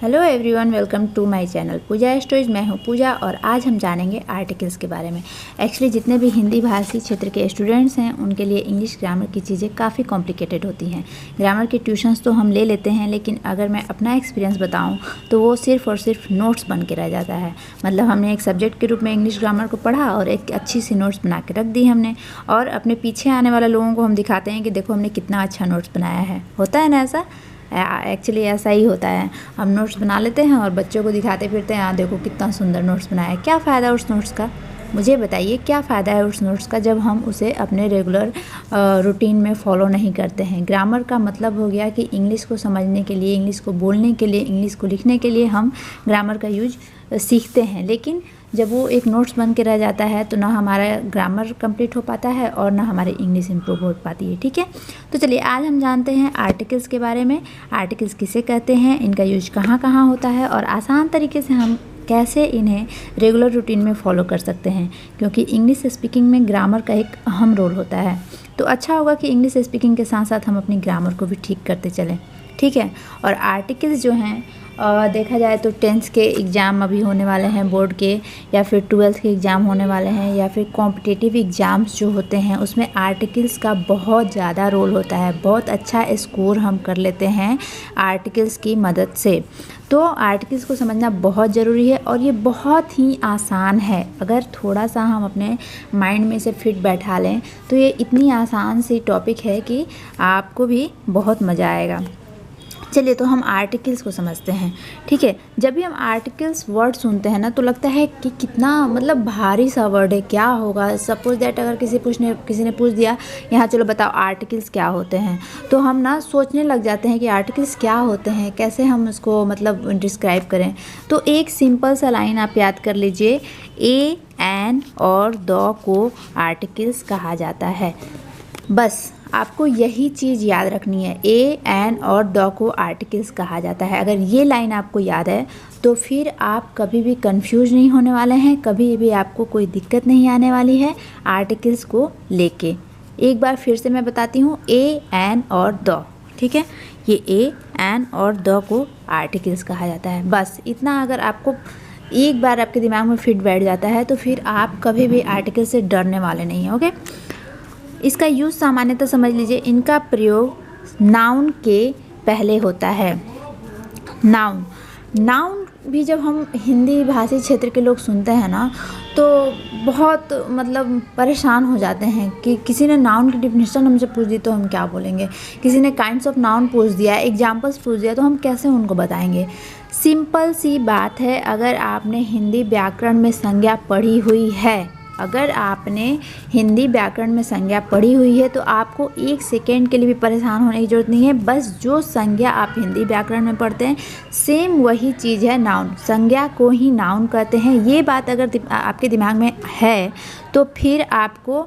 Hello everyone, welcome to my channel Pooja stories. मैं हूं पूजा और आज हम जानेंगे आर्टिकल्स के बारे में। एक्चुअली जितने भी हिंदी भाषी क्षेत्र के स्टूडेंट्स हैं उनके लिए इंग्लिश ग्रामर की चीज़ें काफ़ी कॉम्प्लिकेटेड होती हैं। ग्रामर के ट्यूशन्स तो हम ले लेते हैं, लेकिन अगर मैं अपना एक्सपीरियंस बताऊँ तो वो सिर्फ और सिर्फ नोट्स बन के रह जाता है। मतलब हमने एक सब्जेक्ट के रूप में इंग्लिश ग्रामर को पढ़ा और एक अच्छी सी नोट्स बना के रख दी हमने, और अपने पीछे आने वाले लोगों को हम दिखाते हैं कि देखो हमने कितना अच्छा नोट्स बनाया है। होता है ना ऐसा? एक्चुअली ऐसा ही होता है। हम नोट्स बना लेते हैं और बच्चों को दिखाते फिरते हैं, देखो कितना सुंदर नोट्स बनाया है। क्या फ़ायदा उस नोट्स का? मुझे बताइए क्या फ़ायदा है उस नोट्स का जब हम उसे अपने रेगुलर रूटीन में फॉलो नहीं करते हैं। ग्रामर का मतलब हो गया कि इंग्लिश को समझने के लिए, इंग्लिश को बोलने के लिए, इंग्लिश को लिखने के लिए हम ग्रामर का यूज सीखते हैं। लेकिन जब वो एक नोट्स बन के रह जाता है तो ना हमारा ग्रामर कंप्लीट हो पाता है और ना हमारी इंग्लिश इंप्रूव हो पाती है। ठीक है, तो चलिए आज हम जानते हैं आर्टिकल्स के बारे में। आर्टिकल्स किसे कहते हैं, इनका यूज कहाँ कहाँ होता है और आसान तरीके से हम कैसे इन्हें रेगुलर रूटीन में फॉलो कर सकते हैं, क्योंकि इंग्लिश स्पीकिंग में ग्रामर का एक अहम रोल होता है। तो अच्छा होगा कि इंग्लिश स्पीकिंग के साथ साथ हम अपनी ग्रामर को भी ठीक करते चलें। ठीक है, और आर्टिकल्स जो हैं देखा जाए तो 10th के एग्ज़ाम अभी होने वाले हैं बोर्ड के, या फिर 12th के एग्ज़ाम होने वाले हैं, या फिर कॉम्पिटिटिव एग्ज़ाम्स जो होते हैं उसमें आर्टिकल्स का बहुत ज़्यादा रोल होता है। बहुत अच्छा स्कोर हम कर लेते हैं आर्टिकल्स की मदद से। तो आर्टिकल्स को समझना बहुत ज़रूरी है और ये बहुत ही आसान है। अगर थोड़ा सा हम अपने माइंड में से फिट बैठा लें तो ये इतनी आसान सी टॉपिक है कि आपको भी बहुत मज़ा आएगा। चलिए तो हम आर्टिकल्स को समझते हैं। ठीक है, जब भी हम आर्टिकल्स वर्ड सुनते हैं ना तो लगता है कि कितना मतलब भारी सा वर्ड है, क्या होगा। सपोज दैट अगर किसी ने पूछ दिया यहाँ चलो बताओ आर्टिकल्स क्या होते हैं, तो हम ना सोचने लग जाते हैं कि आर्टिकल्स क्या होते हैं, कैसे हम उसको मतलब डिस्क्राइब करें। तो एक सिंपल सा लाइन आप याद कर लीजिए, ए, एन और द को आर्टिकल्स कहा जाता है। बस आपको यही चीज़ याद रखनी है, ए, एन और द को आर्टिकल्स कहा जाता है। अगर ये लाइन आपको याद है तो फिर आप कभी भी कंफ्यूज नहीं होने वाले हैं, कभी भी आपको कोई दिक्कत नहीं आने वाली है आर्टिकल्स को लेके। एक बार फिर से मैं बताती हूँ, ए, एन और द। ठीक है, ये ए, एन और द को आर्टिकल्स कहा जाता है। बस इतना अगर आपको एक बार आपके दिमाग में फिट बैठ जाता है तो फिर आप कभी भी आर्टिकल से डरने वाले नहीं हैं। ओके, इसका यूज़ सामान्यतः समझ लीजिए, इनका प्रयोग नाउन के पहले होता है। नाउन भी जब हम हिंदी भाषी क्षेत्र के लोग सुनते हैं ना तो बहुत मतलब परेशान हो जाते हैं कि किसी ने नाउन की डिफिनेशन हमसे पूछ दी तो हम क्या बोलेंगे, किसी ने काइंड्स ऑफ नाउन पूछ दिया, एग्जाम्पल्स पूछ दिया तो हम कैसे उनको बताएंगे। सिंपल सी बात है, अगर आपने हिंदी व्याकरण में संज्ञा पढ़ी हुई है, अगर आपने हिंदी व्याकरण में संज्ञा पढ़ी हुई है तो आपको एक सेकेंड के लिए भी परेशान होने की ज़रूरत नहीं है। बस जो संज्ञा आप हिंदी व्याकरण में पढ़ते हैं सेम वही चीज़ है नाउन। संज्ञा को ही नाउन कहते हैं। ये बात अगर आपके दिमाग में है तो फिर आपको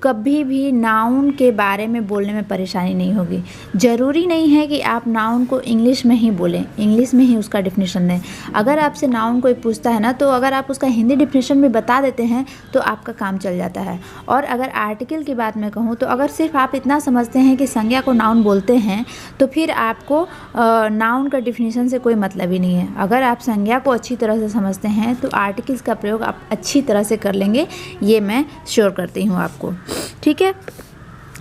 कभी भी नाउन के बारे में बोलने में परेशानी नहीं होगी। ज़रूरी नहीं है कि आप नाउन को इंग्लिश में ही बोलें, इंग्लिश में ही उसका डिफिनेशन दें। अगर आपसे नाउन कोई पूछता है ना तो अगर आप उसका हिंदी डिफिनेशन भी बता देते हैं तो आपका काम चल जाता है। और अगर आर्टिकल की बात मैं कहूँ तो अगर सिर्फ आप इतना समझते हैं कि संज्ञा को नाउन बोलते हैं तो फिर आपको नाउन का डिफिनेशन से कोई मतलब ही नहीं है। अगर आप संज्ञा को अच्छी तरह से समझते हैं तो आर्टिकल्स का प्रयोग आप अच्छी तरह से कर लेंगे, ये मैं श्योर करती हूँ आपको। ठीक है,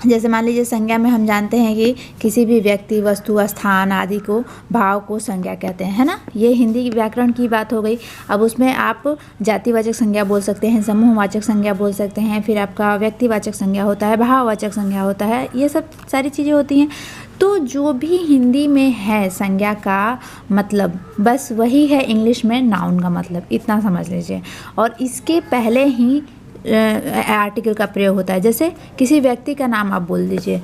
जैसे मान लीजिए संज्ञा में हम जानते हैं कि किसी भी व्यक्ति, वस्तु, स्थान आदि को, भाव को संज्ञा कहते हैं, है ना। ये हिंदी व्याकरण की बात हो गई। अब उसमें आप जातिवाचक संज्ञा बोल सकते हैं, समूहवाचक संज्ञा बोल सकते हैं, फिर आपका व्यक्तिवाचक संज्ञा होता है, भाववाचक संज्ञा होता है, ये सब सारी चीज़ें होती हैं। तो जो भी हिंदी में है संज्ञा का मतलब बस वही है इंग्लिश में नाउन का मतलब, इतना समझ लीजिए। और इसके पहले ही आर्टिकल का प्रयोग होता है। जैसे किसी व्यक्ति का नाम आप बोल दीजिए,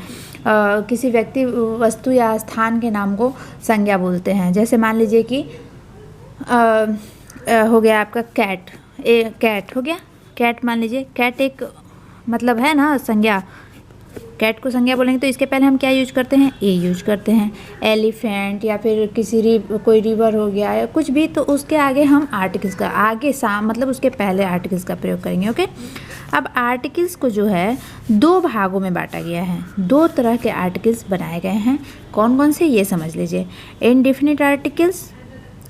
किसी व्यक्ति, वस्तु या स्थान के नाम को संज्ञा बोलते हैं। जैसे मान लीजिए कि हो गया आपका कैट, कैट हो गया, कैट मान लीजिए, कैट एक मतलब है ना संज्ञा। कैट को संज्ञा बोलेंगे तो इसके पहले हम क्या यूज करते हैं, ए यूज करते हैं। एलिफेंट या फिर कोई रिवर हो गया या कुछ भी, तो उसके आगे हम आर्टिकल्स का मतलब उसके पहले आर्टिकल्स का प्रयोग करेंगे। ओके, अब आर्टिकल्स को जो है दो भागों में बांटा गया है। दो तरह के आर्टिकल्स बनाए गए हैं। कौन कौन से, ये समझ लीजिए। इनडेफिनिट आर्टिकल्स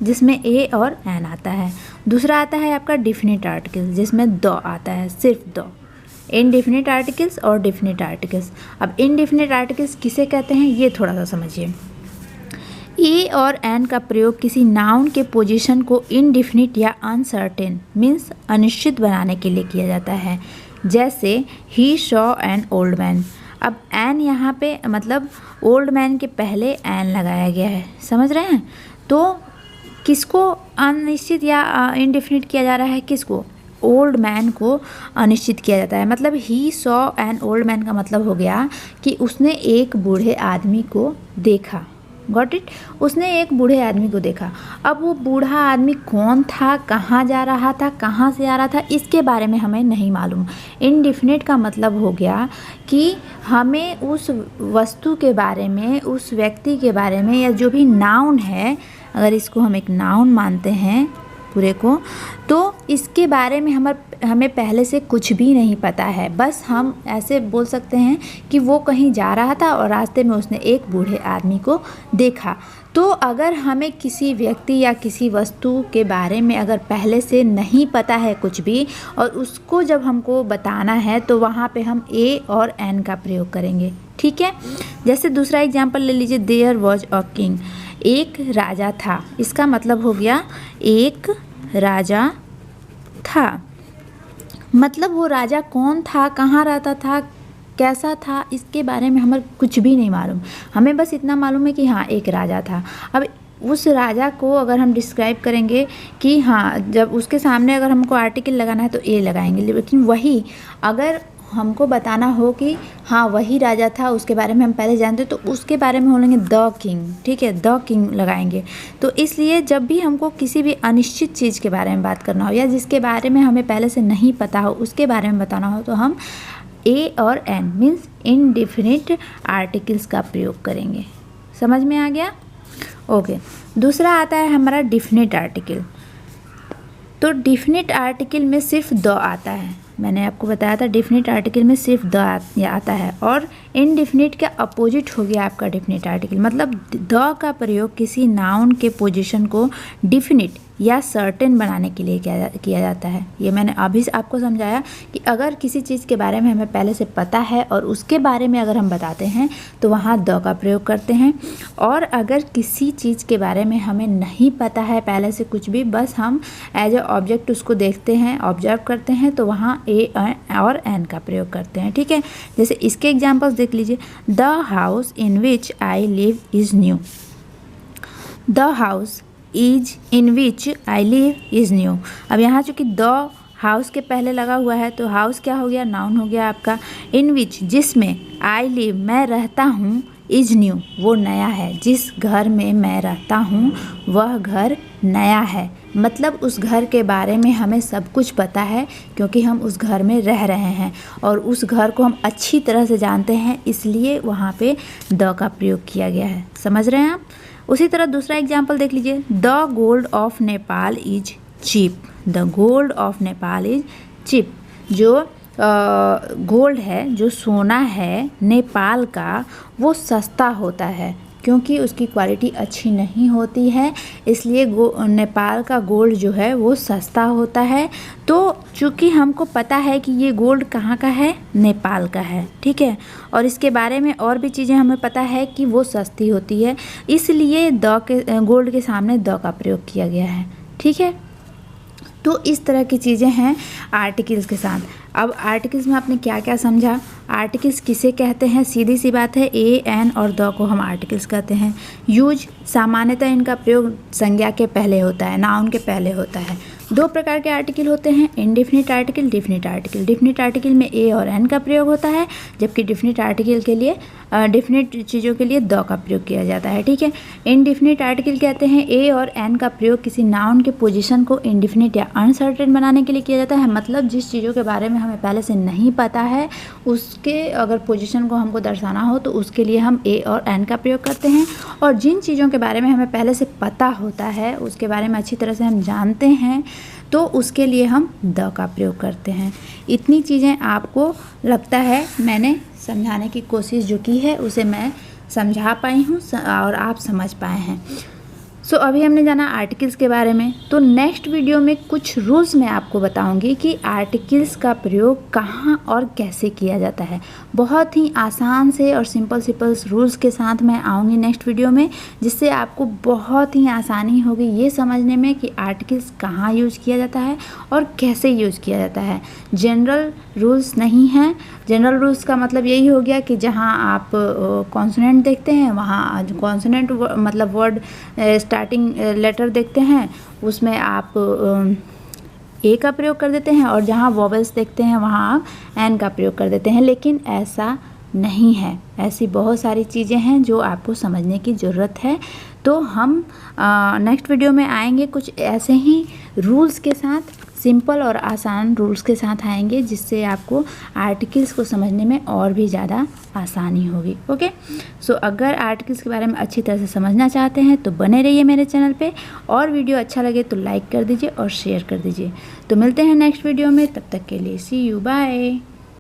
जिसमें ए और एन आता है। दूसरा आता है आपका डिफिनिट आर्टिकल्स, जिसमें द आता है, सिर्फ द। इनडिफिनिट आर्टिकल्स और डिफिनिट आर्टिकल्स। अब इनडिफिनिट आर्टिकल्स किसे कहते हैं ये थोड़ा सा समझिए। ए और एन का प्रयोग किसी नाउन के पोजीशन को इनडिफिनिट या अनसर्टेन मीन्स अनिश्चित बनाने के लिए किया जाता है। जैसे he saw an old man. अब एन यहाँ पे मतलब ओल्ड मैन के पहले एन लगाया गया है, समझ रहे हैं। तो किसको अनिश्चित या इनडिफिनिट किया जा रहा है, किसको, ओल्ड मैन को अनिश्चित किया जाता है। मतलब he saw an old man का मतलब हो गया कि उसने एक बूढ़े आदमी को देखा। गॉट इट, उसने एक बूढ़े आदमी को देखा। अब वो बूढ़ा आदमी कौन था, कहाँ जा रहा था, कहाँ से आ रहा था, इसके बारे में हमें नहीं मालूम। इनडिफिनिट का मतलब हो गया कि हमें उस वस्तु के बारे में, उस व्यक्ति के बारे में, या जो भी नाउन है, अगर इसको हम एक नाउन मानते हैं पूरे को, तो इसके बारे में हमें पहले से कुछ भी नहीं पता है। बस हम ऐसे बोल सकते हैं कि वो कहीं जा रहा था और रास्ते में उसने एक बूढ़े आदमी को देखा। तो अगर हमें किसी व्यक्ति या किसी वस्तु के बारे में अगर पहले से नहीं पता है कुछ भी, और उसको जब हमको बताना है, तो वहाँ पे हम ए और एन का प्रयोग करेंगे। ठीक है। जैसे दूसरा एग्जाम्पल ले लीजिए, देयर वॉज अ किंग। एक राजा था, इसका मतलब हो गया एक राजा था। मतलब वो राजा कौन था, कहाँ रहता था, कैसा था, इसके बारे में हमें कुछ भी नहीं मालूम। हमें बस इतना मालूम है कि हाँ एक राजा था। अब उस राजा को अगर हम डिस्क्राइब करेंगे कि हाँ, जब उसके सामने अगर हमको आर्टिकल लगाना है तो ए लगाएंगे। लेकिन वही अगर हमको बताना हो कि हाँ वही राजा था, उसके बारे में हम पहले जानते, तो उसके बारे में बोलेंगे द किंग। ठीक है, द किंग लगाएंगे। तो इसलिए जब भी हमको किसी भी अनिश्चित चीज़ के बारे में बात करना हो, या जिसके बारे में हमें पहले से नहीं पता हो, उसके बारे में बताना हो, तो हम ए और एन मीन्स इनडिफिनिट आर्टिकल्स का प्रयोग करेंगे। समझ में आ गया? ओके। दूसरा आता है हमारा डिफिनिट आर्टिकल। तो डिफिनिट आर्टिकल में सिर्फ द आता है। मैंने आपको बताया था डिफिनिट आर्टिकल में सिर्फ द आता है। और इनडिफिनिट का अपोजिट हो गया आपका डिफिनिट आर्टिकल। मतलब द का प्रयोग किसी नाउन के पोजीशन को डिफिनिट या सर्टेन बनाने के लिए किया जाता है। ये मैंने अभी आपको समझाया कि अगर किसी चीज़ के बारे में हमें पहले से पता है और उसके बारे में अगर हम बताते हैं तो वहाँ द का प्रयोग करते हैं। और अगर किसी चीज़ के बारे में हमें नहीं पता है पहले से कुछ भी, बस हम एज ए ऑब्जेक्ट उसको देखते हैं, ऑब्जर्व करते हैं, तो वहाँ ए और एन का प्रयोग करते हैं। ठीक है। जैसे इसके एग्जाम्पल्स देख लीजिए। The house in which I live is new. The house is in which I live is new. अब यहाँ चूँकि द हाउस के पहले लगा हुआ है तो हाउस क्या हो गया, नाउन हो गया आपका। इन विच जिसमें, आई लिव मैं रहता हूँ, इज़ न्यू वो नया है। जिस घर में मैं रहता हूँ वह घर नया है। मतलब उस घर के बारे में हमें सब कुछ पता है क्योंकि हम उस घर में रह रहे हैं और उस घर को हम अच्छी तरह से जानते हैं, इसलिए वहाँ पे द का प्रयोग किया गया है। समझ रहे हैं आप? उसी तरह दूसरा एग्जाम्पल देख लीजिए। The gold of Nepal is cheap. The gold of Nepal is cheap. जो गोल्ड है, जो सोना है नेपाल का, वो सस्ता होता है क्योंकि उसकी क्वालिटी अच्छी नहीं होती है, इसलिए नेपाल का गोल्ड जो है वो सस्ता होता है। तो चूँकि हमको पता है कि ये गोल्ड कहाँ का है, नेपाल का है। ठीक है। और इसके बारे में और भी चीज़ें हमें पता है कि वो सस्ती होती है, इसलिए गोल्ड के सामने द का प्रयोग किया गया है। ठीक है। तो इस तरह की चीज़ें हैं आर्टिकल्स के साथ। अब आर्टिकल्स में आपने क्या क्या समझा, आर्टिकल्स किसे कहते हैं? सीधी सी बात है, ए एन और द को हम आर्टिकल्स कहते हैं। यूज सामान्यतः इनका प्रयोग संज्ञा के पहले होता है, नाउन के पहले होता है। दो प्रकार के आर्टिकल होते हैं, indefinite article, definite article. Definite article में ए और एन का प्रयोग होता है, जबकि डिफिनिट आर्टिकल के लिए डिफिनिट चीज़ों के लिए द का प्रयोग किया जाता है। ठीक है। इनडिफिनिट आर्टिकल कहते हैं ए और एन का प्रयोग किसी नाउन के पोजीशन को इनडिफिनिट या अनसर्टेन बनाने के लिए किया जाता है। मतलब जिस चीज़ों के बारे में हमें पहले से नहीं पता है, उसके अगर पोजीशन को हमको दर्शाना हो तो उसके लिए हम ए और एन का प्रयोग करते हैं। और जिन चीज़ों के बारे में हमें पहले से पता होता है, उसके बारे में अच्छी तरह से हम जानते हैं, तो उसके लिए हम द का प्रयोग करते हैं। इतनी चीज़ें आपको लगता है मैंने समझाने की कोशिश जो की है उसे मैं समझा पाई हूँ और आप समझ पाए हैं। सो अभी हमने जाना आर्टिकल्स के बारे में। तो नेक्स्ट वीडियो में कुछ रूल्स मैं आपको बताऊंगी कि आर्टिकल्स का प्रयोग कहाँ और कैसे किया जाता है। बहुत ही आसान से और सिंपल रूल्स के साथ मैं आऊँगी नेक्स्ट वीडियो में, जिससे आपको बहुत ही आसानी होगी ये समझने में कि आर्टिकल्स कहाँ यूज किया जाता है और कैसे यूज किया जाता है। जनरल रूल्स नहीं हैं। जनरल रूल्स का मतलब यही हो गया कि जहाँ आप कॉन्सोनेंट देखते हैं वहाँ कॉन्सोनेंट मतलब वर्ड स्टार्टिंग लेटर देखते हैं उसमें आप ए का प्रयोग कर देते हैं, और जहाँ वॉवेल्स देखते हैं वहाँ आप एन का प्रयोग कर देते हैं। लेकिन ऐसा नहीं है, ऐसी बहुत सारी चीज़ें हैं जो आपको समझने की ज़रूरत है। तो हम नेक्स्ट वीडियो में आएंगे कुछ ऐसे ही रूल्स के साथ, सिंपल और आसान रूल्स के साथ आएंगे, जिससे आपको आर्टिकल्स को समझने में और भी ज़्यादा आसानी होगी। ओके, सो अगर आर्टिकल्स के बारे में अच्छी तरह से समझना चाहते हैं तो बने रहिए मेरे चैनल पे, और वीडियो अच्छा लगे तो लाइक कर दीजिए और शेयर कर दीजिए। तो मिलते हैं नेक्स्ट वीडियो में, तब तक के लिए सी यू, बाय।